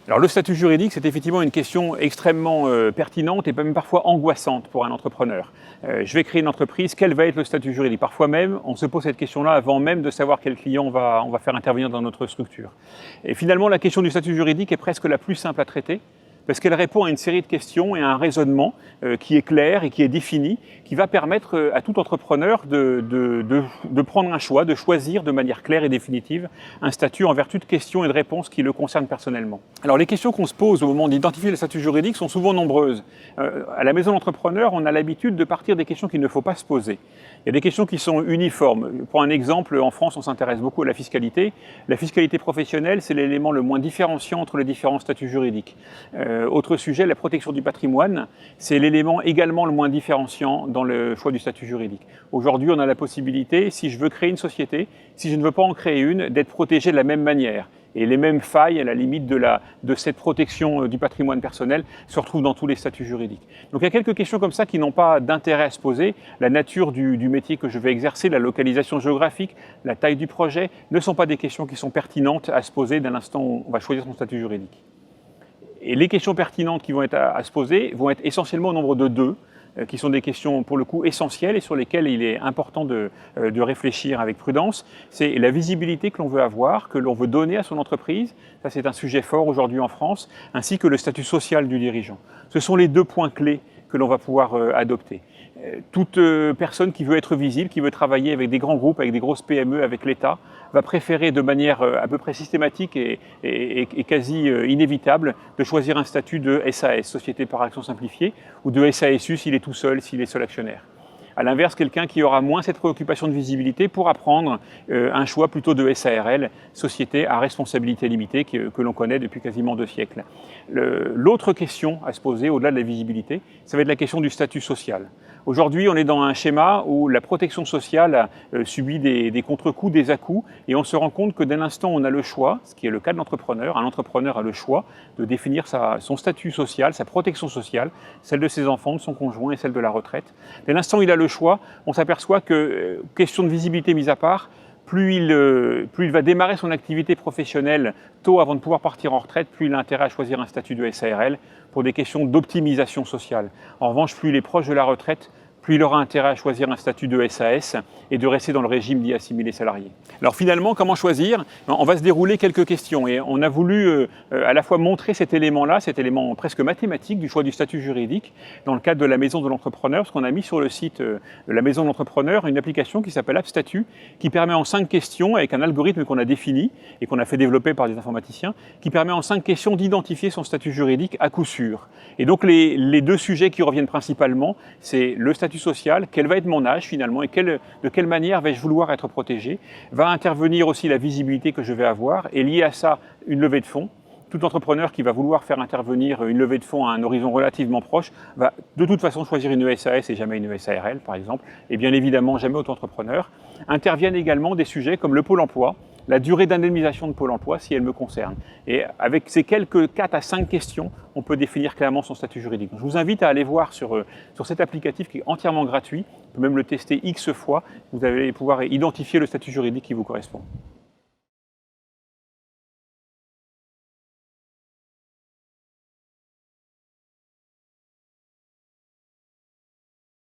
Alors le statut juridique, c'est effectivement une question extrêmement pertinente et même parfois angoissante pour un entrepreneur. Je vais créer une entreprise, quel va être le statut juridique? Parfois même, on se pose cette question-là avant même de savoir quel client on va faire intervenir dans notre structure. Et finalement, la question du statut juridique est presque la plus simple à traiter, parce qu'elle répond à une série de questions et à un raisonnement qui est clair et qui est défini, qui va permettre à tout entrepreneur de prendre un choix, de choisir de manière claire et définitive un statut en vertu de questions et de réponses qui le concernent personnellement. Alors les questions qu'on se pose au moment d'identifier le statut juridique sont souvent nombreuses. À la maison d'entrepreneur, on a l'habitude de partir des questions qu'il ne faut pas se poser. Il y a des questions qui sont uniformes. Pour un exemple, en France, on s'intéresse beaucoup à la fiscalité. La fiscalité professionnelle, c'est l'élément le moins différenciant entre les différents statuts juridiques. Autre sujet, la protection du patrimoine, c'est l'élément également le moins différenciant dans le choix du statut juridique. Aujourd'hui, on a la possibilité, si je veux créer une société, si je ne veux pas en créer une, d'être protégé de la même manière. Et les mêmes failles, à la limite de cette protection du patrimoine personnel, se retrouvent dans tous les statuts juridiques. Donc il y a quelques questions comme ça qui n'ont pas d'intérêt à se poser. La nature du métier que je vais exercer, la localisation géographique, la taille du projet, ne sont pas des questions qui sont pertinentes à se poser dès l'instant où on va choisir son statut juridique. Et les questions pertinentes qui vont être à se poser vont être essentiellement au nombre de deux, qui sont des questions pour le coup essentielles et sur lesquelles il est important de réfléchir avec prudence. C'est la visibilité que l'on veut avoir, que l'on veut donner à son entreprise, ça c'est un sujet fort aujourd'hui en France, ainsi que le statut social du dirigeant. Ce sont les deux points clés que l'on va pouvoir adopter. Toute personne qui veut être visible, qui veut travailler avec des grands groupes, avec des grosses PME, avec l'État, va préférer de manière à peu près systématique et quasi inévitable de choisir un statut de SAS, Société par action simplifiée, ou de SASU s'il est tout seul, s'il est seul actionnaire. À l'inverse, quelqu'un qui aura moins cette préoccupation de visibilité pourra prendre un choix plutôt de SARL, Société à responsabilité limitée, que l'on connaît depuis quasiment 2 siècles. L'autre question à se poser, au-delà de la visibilité, ça va être la question du statut social. Aujourd'hui, on est dans un schéma où la protection sociale subit des contre-coups, des à-coups, et on se rend compte que dès l'instant où on a le choix, ce qui est le cas de l'entrepreneur, un entrepreneur a le choix de définir son statut social, sa protection sociale, celle de ses enfants, de son conjoint et celle de la retraite. Dès l'instant où il a le choix, on s'aperçoit que, question de visibilité mise à part, plus il va démarrer son activité professionnelle tôt avant de pouvoir partir en retraite, plus il a intérêt à choisir un statut de SARL pour des questions d'optimisation sociale. En revanche, plus il est proche de la retraite, plus il aura intérêt à choisir un statut de SAS et de rester dans le régime dit assimilé salarié. Alors finalement, comment choisir? On va se dérouler quelques questions et on a voulu à la fois montrer cet élément presque mathématique du choix du statut juridique dans le cadre de la Maison de l'Entrepreneur, parce qu'on a mis sur le site de la Maison de l'Entrepreneur une application qui s'appelle AppStatut, qui permet en 5 questions, avec un algorithme qu'on a défini et qu'on a fait développer par des informaticiens, qui permet en 5 questions d'identifier son statut juridique à coup sûr. Et donc les deux sujets qui reviennent principalement, c'est le statut social, quel va être mon âge finalement et de quelle manière vais-je vouloir être protégé, va intervenir aussi la visibilité que je vais avoir et lié à ça une levée de fonds. Tout entrepreneur qui va vouloir faire intervenir une levée de fonds à un horizon relativement proche va de toute façon choisir une SAS et jamais une SARL par exemple, et bien évidemment jamais auto-entrepreneur. Interviennent également des sujets comme le Pôle emploi, la durée d'indemnisation de Pôle emploi si elle me concerne. Et avec ces quelques 4 à 5 questions, on peut définir clairement son statut juridique. Donc, je vous invite à aller voir sur cet applicatif qui est entièrement gratuit, on peut même le tester X fois, vous allez pouvoir identifier le statut juridique qui vous correspond.